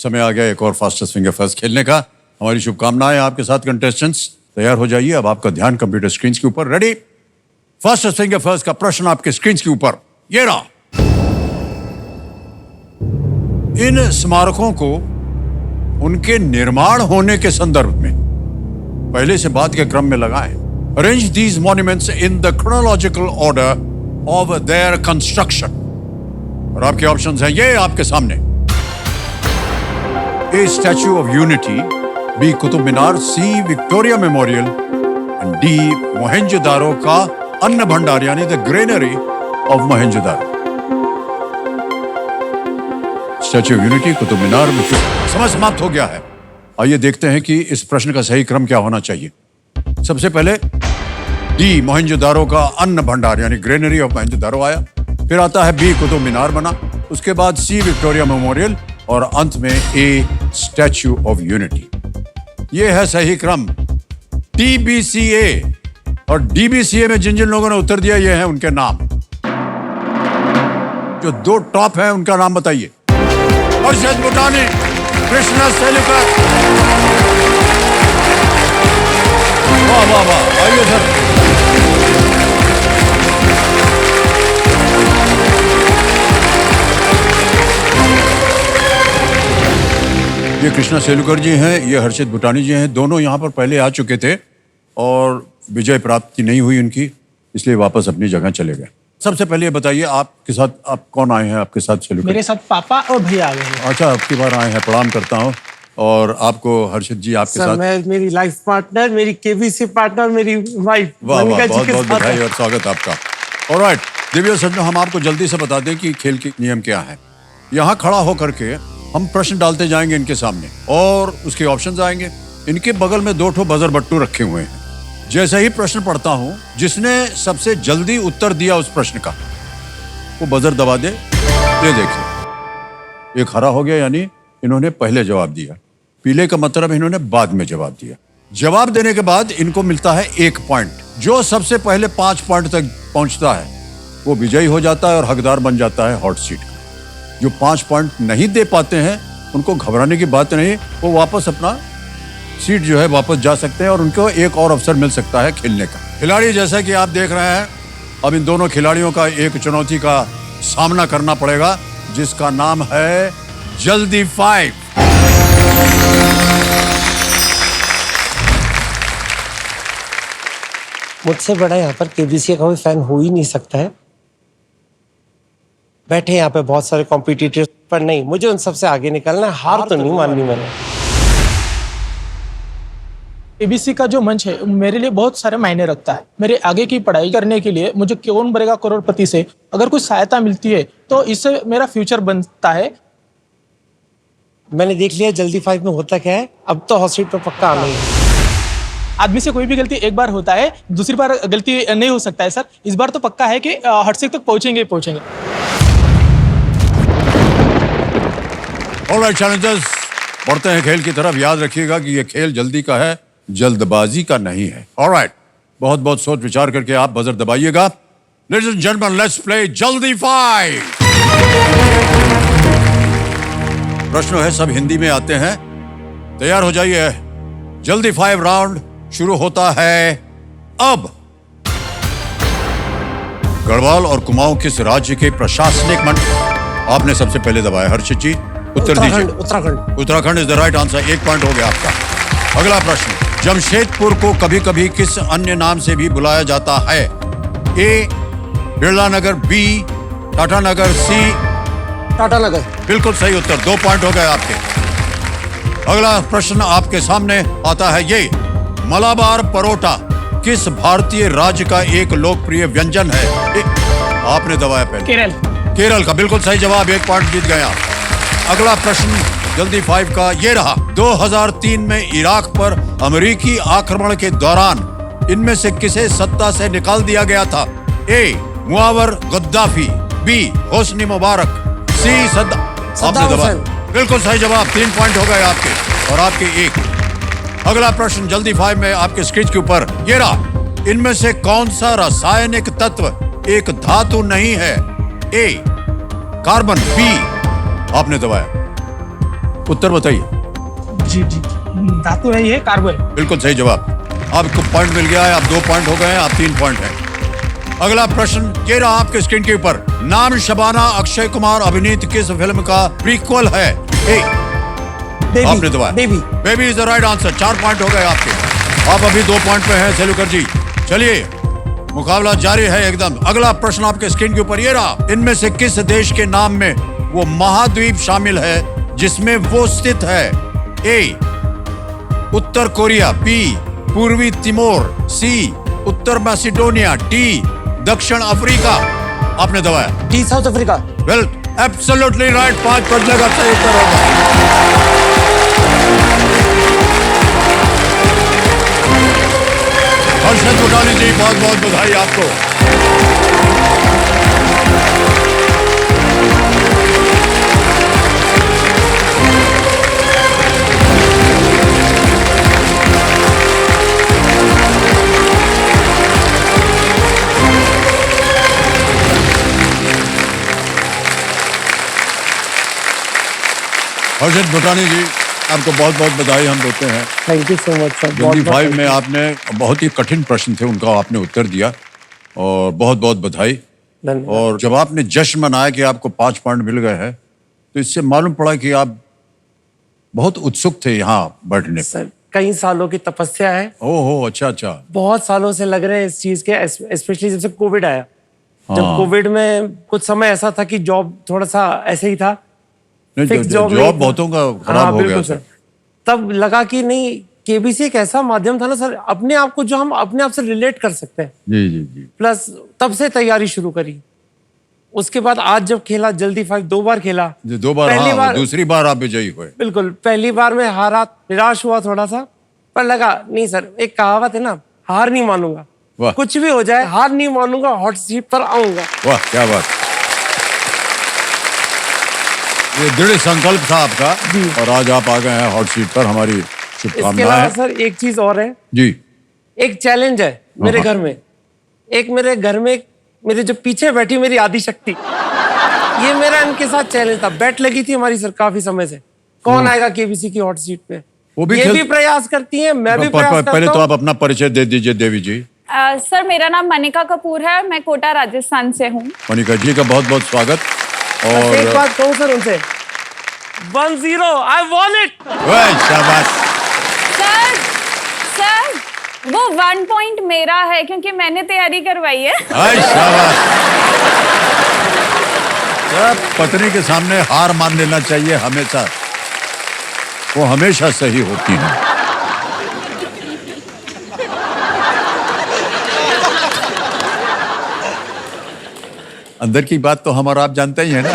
समय आ गया एक और फास्टेस्ट फिंगर फर्स्ट खेलने का। हमारी शुभकामनाएं आपके साथ कंटेस्टेंट्स। तैयार हो जाइए, अब आपका ध्यान कंप्यूटर स्क्रीन के ऊपर। रेडी? फास्टेस्ट फिंगर फर्स्ट का प्रश्न आपके स्क्रीन के ऊपर ये रहा। इन स्मारकों को उनके निर्माण होने के संदर्भ में पहले से बाद के क्रम में लगाएं। Arrange these monuments in the chronological order of their construction. और आपके ऑप्शंस हैं ये आपके सामने। A Statue of Unity, B Qutub Minar, C Victoria Memorial and D Mohenjodaro का अन्न भंडार यानी the granary of Mohenjodaro. Statue of Unity, Qutub Minar, समय समाप्त हो गया है। आइए देखते हैं कि इस प्रश्न का सही क्रम क्या होना चाहिए। सबसे पहले डी मोहेंजोदारो का अन्न भंडार यानी ग्रेनरी ऑफ मोहेंजोदारो आया, फिर आता है बी कुतुब मीनार बना, उसके बाद सी विक्टोरिया मेमोरियल और अंत में ए स्टैच्यू ऑफ यूनिटी। यह है सही क्रम। टीबीसीए और डीबीसीए में जिन जिन लोगों ने उत्तर दिया ये हैं उनके नाम। जो दो टॉप हैं उनका नाम बताइए। हर्षद बुटानी, कृष्णा सेलुकर। वाह वाह वाह, आइए सर। ये कृष्णा सेलुकर जी हैं, ये हर्षद बुटानी जी हैं। दोनों यहाँ पर पहले आ चुके थे और विजय प्राप्ति नहीं हुई उनकी, इसलिए वापस अपनी जगह चले गए। सबसे पहले ये बताइए आपके साथ आप कौन आए हैं आपके साथ सेलुकर? मेरे साथ पापा और भैया आ गए हैं। अच्छा, आपकी बार आए हैं, प्रणाम करता हूँ। और आपको हर्षद जी आपके साथ? मैं मेरी लाइफ पार्टनर, मेरी केबीसी पार्टनर, मेरी वाइफ। वाह वाह, बहुत बहुत बधाई और स्वागत आपका। ऑलराइट दिव्या सज्जनों, हम आपको जल्दी से बता दें कि खेल के नियम क्या है। यहाँ खड़ा होकर के हम प्रश्न डालते जाएंगे इनके सामने और उसके ऑप्शंस आएंगे। इनके बगल में दो ठो बजर बट्टू रखे हुए हैं। जैसे ही प्रश्न पढ़ता हूं, जिसने सबसे जल्दी उत्तर दिया उस प्रश्न का वो बजर दबा दे। ये देखिए, एक हरा हो गया यानी इन्होंने पहले जवाब दिया, पीले का मतलब इन्होंने बाद में जवाब दिया। जवाब देने के बाद इनको मिलता है 1 पॉइंट। जो सबसे पहले 5 पॉइंट तक पहुंचता है वो विजयी हो जाता है और हकदार बन जाता है हॉट सीट का। जो 5 पॉइंट नहीं दे पाते हैं उनको घबराने की बात नहीं, वो वापस अपना सीट जो है वापस जा सकते हैं और उनको एक और अवसर मिल सकता है खेलने का। खिलाड़ी जैसा कि आप देख रहे हैं, अब इन दोनों खिलाड़ियों का एक चुनौती का सामना करना पड़ेगा जिसका नाम है जल्दी 5। मुझसे बड़ा यहाँ पर केबीसी का कोई फैन हो ही नहीं सकता है। बैठे यहाँ पे बहुत सारे कॉम्पिटिटर्स, पर नहीं, मुझे उन सबसे आगे निकलना है। हार तो नहीं माननी मैंने। एबीसी का जो मंच है मेरे लिए बहुत सारे मायने रखता है। मेरे आगे की पढ़ाई करने के लिए मुझे कौन बनेगा करोड़पति से अगर कुछ सहायता मिलती है तो इससे मेरा फ्यूचर बनता है। मैंने देख लिया जल्दी 5 में होता क्या है। अब तो हॉट सीट पर पक्का आना ही है। आदमी से कोई भी गलती एक बार होता है, दूसरी बार गलती नहीं हो सकता है सर। इस बार तो पक्का है कि हॉट सीट तक पहुंचेंगे। ऑलराइट चैलेंजर्स, बढ़ते हैं खेल की तरफ। याद रखिएगा कि ये खेल जल्दी का है, जल्दबाजी का नहीं है। ऑलराइट, बहुत बहुत सोच विचार करके आप बजर दबाइएगा। Ladies and gentleman, let's play जल्दी 5। प्रश्न है सब हिंदी में आते हैं, तैयार हो जाइए। जल्दी 5 राउंड शुरू होता है अब। गढ़वाल और कुमाऊं किस राज्य के प्रशासनिक मंडल? आपने सबसे पहले दबाया। हर्षित जी उत्तर दीजिए। Uttarakhand. Uttarakhand is the right answer. 1 point हो गया आपका। अगला प्रश्न, जमशेदपुर को कभी कभी किस अन्य नाम से भी बुलाया जाता है? ए बिरला नगर, बी टाटा नगर, सी टाटा नगर। बिल्कुल सही उत्तर। 2 पॉइंट हो गए आपके। अगला प्रश्न आपके सामने आता है ये, मलाबार परोटा किस भारतीय राज्य का एक लोकप्रिय व्यंजन है? आपने दबाया पहले। केरल। केरल का बिल्कुल सही जवाब। 1 पॉइंट जीत गए आप। अगला प्रश्न जल्दी 5 का ये रहा, 2003 में इराक पर अमेरिकी आक्रमण के दौरान इनमें से किसे सत्ता से निकाल दिया गया था? ए मुआवर गद्दाफी, बी होस्नी मुबारक, सी आपने दबाया। बिल्कुल सही जवाब। 3 पॉइंट हो गए आपके और आपके 1। अगला प्रश्न जल्दी 5 में आपके स्क्रीन के ऊपर ये रहा, इनमें से कौन सा रासायनिक तत्व एक धातु नहीं है? ए कार्बन, बी आपने दबाया। उत्तर बताइए। जी जी, धातु नहीं है, कार्बन। बिल्कुल सही जवाब। आपको पॉइंट मिल गया है, आप 2 पॉइंट हो गए हैं, आप 3 पॉइंट हैं। अगला प्रश्न ये रहा आपके स्क्रीन के ऊपर। नाम शबाना अक्षय कुमार अभिनीत किस फिल्म का प्रीक्वल है? ए, आपने दबाया। Baby is the right answer. 4 point हो गए आपके। आप अभी 2 पॉइंट पे हैं सेलुकर जी। चलिए, मुकाबला जारी है एकदम। अगला प्रश्न आपके स्क्रीन के ऊपर ये रहा। इनमें से किस देश के नाम में वो महाद्वीप शामिल है जिसमें वो स्थित है? ए, उत्तर कोरिया, बी, पूर्वी तिमोर, सी, उत्तर मैसिडोनिया, डी, दक्षिण अफ्रीका। आपने दबाया T, south Africa. Well, absolutely right. 5 point का सही उत्तर होगा। हर्षद मुटाली जी, बहुत बहुत बधाई आपको। हर्षद भुटानी जी, आपको बहुत बहुत बधाई हम देते हैं। Thank you so much sir. जल्दी 5 में आपने बहुत ही कठिन प्रश्न थे, उनका आपने उत्तर दिया और बहुत बहुत बधाई। धन्यवाद। और जब आपने जश्न मनाया कि आपको 5 पॉइंट मिल गए हैं, तो इससे मालूम पड़ा कि आप बहुत उत्सुक थे यहाँ बैठने पे। सर, कई सालों की तपस्या है। ओहो, अच्छा अच्छा। बहुत सालों से लग रहे हैं इस चीज के, स्पेशली जब से कोविड आया। जब हाँ। कोविड में कुछ समय ऐसा था कि जॉब थोड़ा सा ऐसे ही था। नहीं, फिक्स जॉब नहीं था। बहुतों का खराब हाँ, हो गया बिल्कुल था। सर। तब लगा कि नहीं, केबीसी एक ऐसा माध्यम था ना सर, अपने आप को जो हम अपने आप से रिलेट कर सकते हैं। जी जी जी। प्लस तब से तैयारी शुरू करी। उसके बाद आज जब खेला, जल्दी 5 2 बार खेला। जी, 2 बार। पहली हाँ, बार दूसरी बार आप विजयी हुए। बिल्कुल, पहली बार में हारा, निराश हुआ थोड़ा सा, पर लगा नहीं सर, एक कहावत है ना, हार नहीं मानूंगा। वाह। कुछ भी हो जाए, हार नहीं मानूंगा, हॉट सीट पर आऊंगा। वाह, क्या बात। ये दृढ़ संकल्प था आपका और आज आप आ गए हैं हॉट सीट पर। हमारी इसके शुभकामनाएं अलावा हैं। सर एक चीज और है। जी। एक चैलेंज है मेरे घर में। एक मेरे घर में मेरे जो पीछे बैठी मेरी आदि शक्ति, ये मेरा इनके साथ चैलेंज था। बेट लगी थी हमारी सर काफी समय से, कौन आएगा केबीसी की हॉट सीट पे। वो भी ये खेल- भी प्रयास करती है, मैं भी प्रयास करता पहले तो हूं। आप अपना परिचय दे दीजिए देवी जी। सर, मेरा नाम मनिका कपूर है, मैं कोटा राजस्थान से हूँ। मनिका जी का बहुत बहुत स्वागत। बस एक और बात कहूँ सर उनसे, 1-0, आई वॉन इट। वाह, शाबाश। सर, वो 1 पॉइंट मेरा है क्योंकि मैंने तैयारी करवाई है। हाय, शाबाश। सब पत्नी के सामने हार मान लेना चाहिए हमेशा, वो हमेशा सही होती है। अंदर की बात तो हम और आप जानते ही है ना।